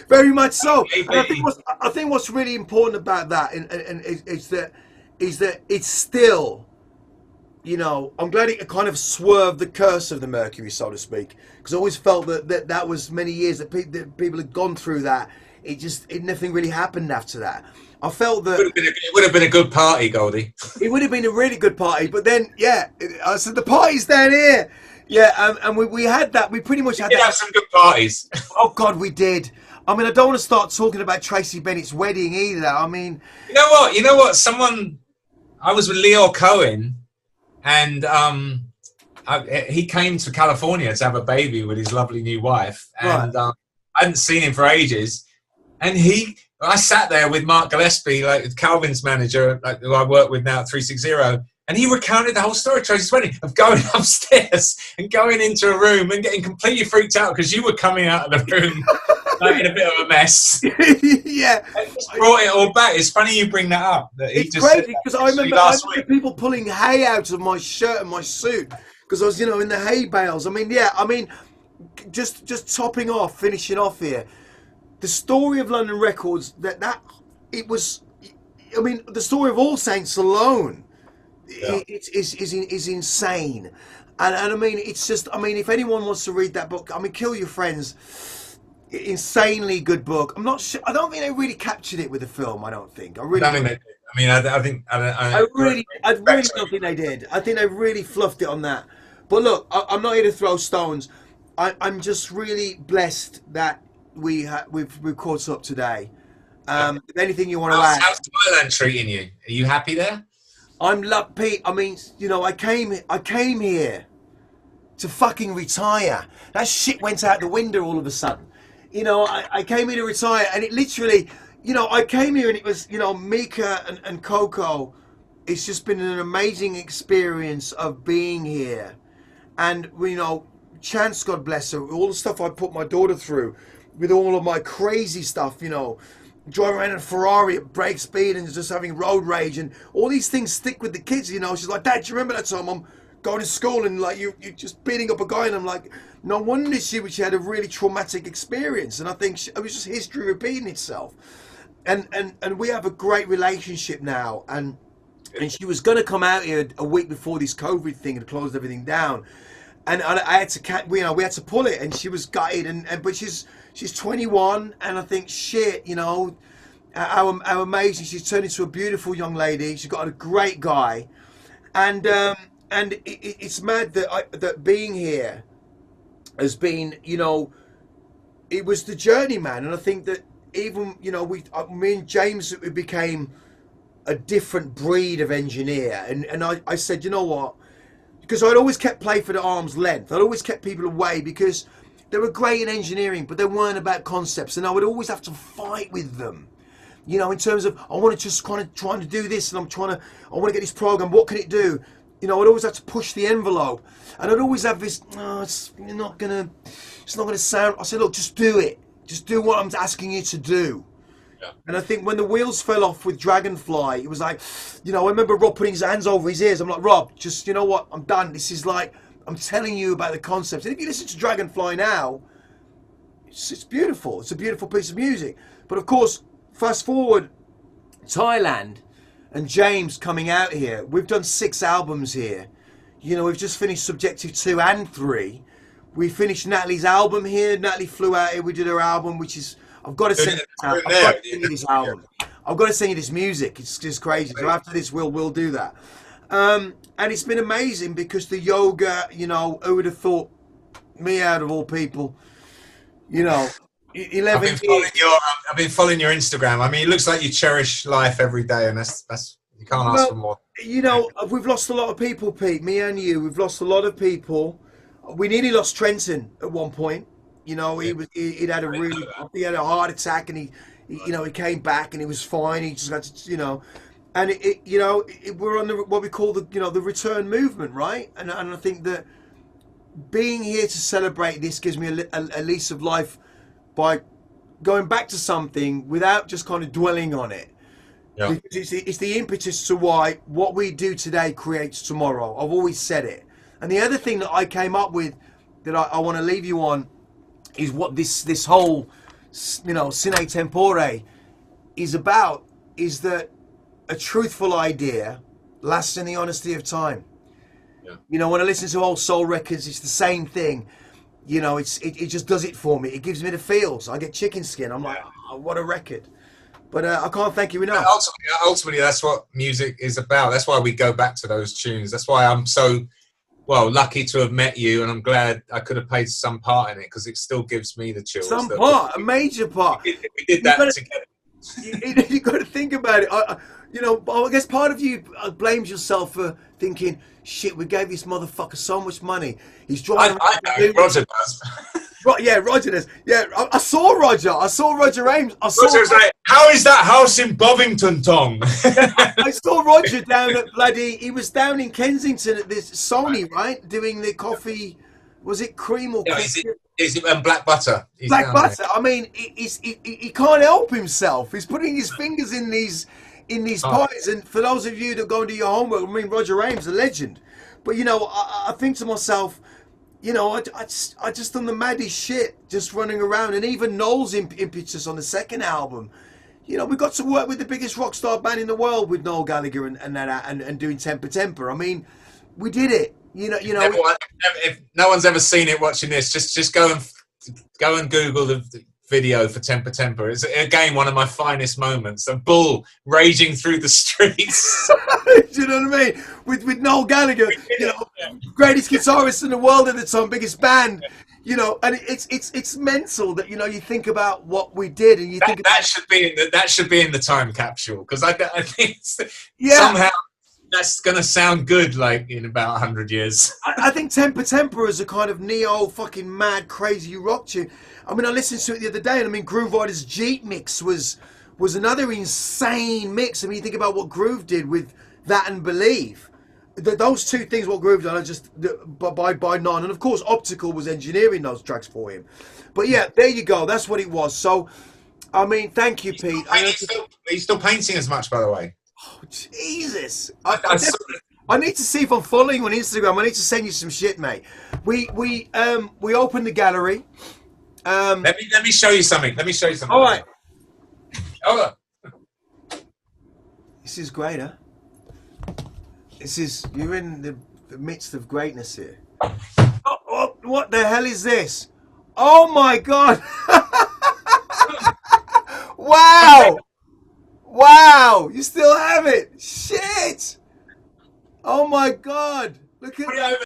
Very much so. And I think what's really important about that is that it's still, you know, I'm glad it kind of swerved the curse of the Mercury, so to speak, because I always felt that was many years that people had gone through that. Nothing really happened after that. I felt that it would have been a good party, Goldie. it would have been a really good party, but then I said the party's down here. Yeah, and we had that. We pretty much We had did that. have some good parties. Oh God, we did. I mean, I don't want to start talking about Tracy Bennett's wedding either. I mean, You know what? You know what? I was with Leo Cohen, and he came to California to have a baby with his lovely new wife, right. and I hadn't seen him for ages. And I sat there with Mark Gillespie, like Calvin's manager, like, who I work with now at 360, and he recounted the whole story, Tracy's wedding, of going upstairs and going into a room and getting completely freaked out because you were coming out of the room like in a bit of a mess. Yeah. It just brought it all back. It's funny you bring that up. It's crazy because I remember people pulling hay out of my shirt and my suit because I was, in the hay bales. Just topping off, finishing off here. The story of London Records, it was, the story of All Saints alone is insane. And I mean, it's just, if anyone wants to read that book, Kill Your Friends, insanely good book. I'm not sure, I don't think they really captured it with the film, I don't think. I really don't think they did. I really don't think they did. I think they really fluffed it on that. But look, I'm not here to throw stones. I'm just really blessed that we've caught up today. Anything you want to add? How's Thailand treating you? Are you happy there? I'm Pete. I came here to fucking retire. That shit went out the window all of a sudden. I came here to retire, and it literally, I came here and it was, Mika and Coco. It's just been an amazing experience of being here, and Chance, God bless her, all the stuff I put my daughter through, with all of my crazy stuff, driving around in a Ferrari at break speed and just having road rage and all these things stick with the kids. She's like, Dad, do you remember that time I'm going to school and like you're just beating up a guy? And I'm like, no wonder she had a really traumatic experience. And I think it was just history repeating itself. And we have a great relationship now. And she was going to come out here a week before this COVID thing had closed everything down. And I had to, we had to pull it, and she was gutted. But she's 21, and I think how amazing she's turned into a beautiful young lady. She's got a great guy, and it's mad that being here has been, it was the journey, man. And I think that even me and James, we became a different breed of engineer, and I said, you know what? Because I'd always kept play for the arm's length. I'd always kept people away because they were great in engineering, but they weren't about concepts. And I would always have to fight with them, in terms of, I want to just kind of trying to do this, and I want to get this program. What can it do? I'd always have to push the envelope. And I'd always have this, it's not going to sound. I said, look, just do it. Just do what I'm asking you to do. Yeah. And I think when the wheels fell off with Dragonfly, it was like, I remember Rob putting his hands over his ears. I'm like, Rob, just, you know what? I'm done. This is like, I'm telling you about the concepts. And if you listen to Dragonfly now, it's beautiful. It's a beautiful piece of music. But of course, fast forward, Thailand and James coming out here. We've done 6 albums here. We've just finished Subjective 2 and 3. We finished Natalie's album here. Natalie flew out here. We did her album, which is, I've got to send you this album. I've got to send you this music. It's just crazy. So after this, we'll do that. And it's been amazing because the yoga, who would have thought, me out of all people, 11 years. I've been following your Instagram. It looks like you cherish life every day, and that's you can't ask for more. We've lost a lot of people, Pete. Me and you, we've lost a lot of people. We nearly lost Trenton at one point. He'd had he had a heart attack, and he came back and he was fine. He just had to, and we're on what we call the return movement, right? And I think that being here to celebrate this gives me a lease of life by going back to something without just kind of dwelling on it. Yeah. Because it's the impetus to why what we do today creates tomorrow. I've always said it. And the other thing that I came up with that I want to leave you on is what this whole, sine tempore is about. Is that a truthful idea lasts in the honesty of time. Yeah. When I listen to old soul records, it's the same thing. It just does it for me. It gives me the feels. I get chicken skin. I'm like, oh, what a record. But I can't thank you enough. Ultimately, that's what music is about. That's why we go back to those tunes. That's why I'm so lucky to have met you, and I'm glad I could have played some part in it, because it still gives me the chills. Some part, a major part. We did that together. You got to think about it. I guess part of you blames yourself for thinking, shit, we gave this motherfucker so much money. He's driving. I know, Roger does. Right, yeah, Roger does. Yeah, I saw Roger. I saw Roger Ames. Roger's like, how is that house in Bovington, Tong? I saw Roger down at he was down in Kensington at this Sony, right? Doing the coffee, was it cream or coffee? Is it black butter? Black butter. There. I mean, he can't help himself. He's putting his fingers in these pies. And for those of you that go and do your homework, I mean, Roger Ames, a legend. But I think to myself, I just done the maddest shit, just running around, and even Noel's impetus on the second album. We got to work with the biggest rock star band in the world with Noel Gallagher and doing Temper Temper. I mean, we did it. If no one's ever seen it watching this, just go and Google the video for Temper Temper. It's again one of my finest moments. A bull raging through the streets. Do you know what I mean? With Noel Gallagher, greatest guitarist in the world at the time, biggest band. And it's mental that you think about what we did, and you think that should be in the time capsule, because I think somehow that's going to sound good, like in about 100 years. I think Temper Temper is a kind of neo fucking mad crazy rock tune. I mean, I listened to it the other day, and I mean, Groove Rider's Jeep mix was another insane mix. I mean, you think about what Groove did with that and Believe. Those two things, what Groove done, are just by none. And of course, Optical was engineering those tracks for him. But yeah, there you go. That's what it was. So, I mean, thank you, Pete. He's still painting as much, by the way. Oh, Jesus. I need to see if I'm following you on Instagram. I need to send you some shit, mate. We opened the gallery. Let me show you something. All right. Hold on. This is great, huh? You're in the midst of greatness here. Oh, what the hell is this? Oh my God. Wow. Wow. You still have it. Shit. Oh my God. Look at that.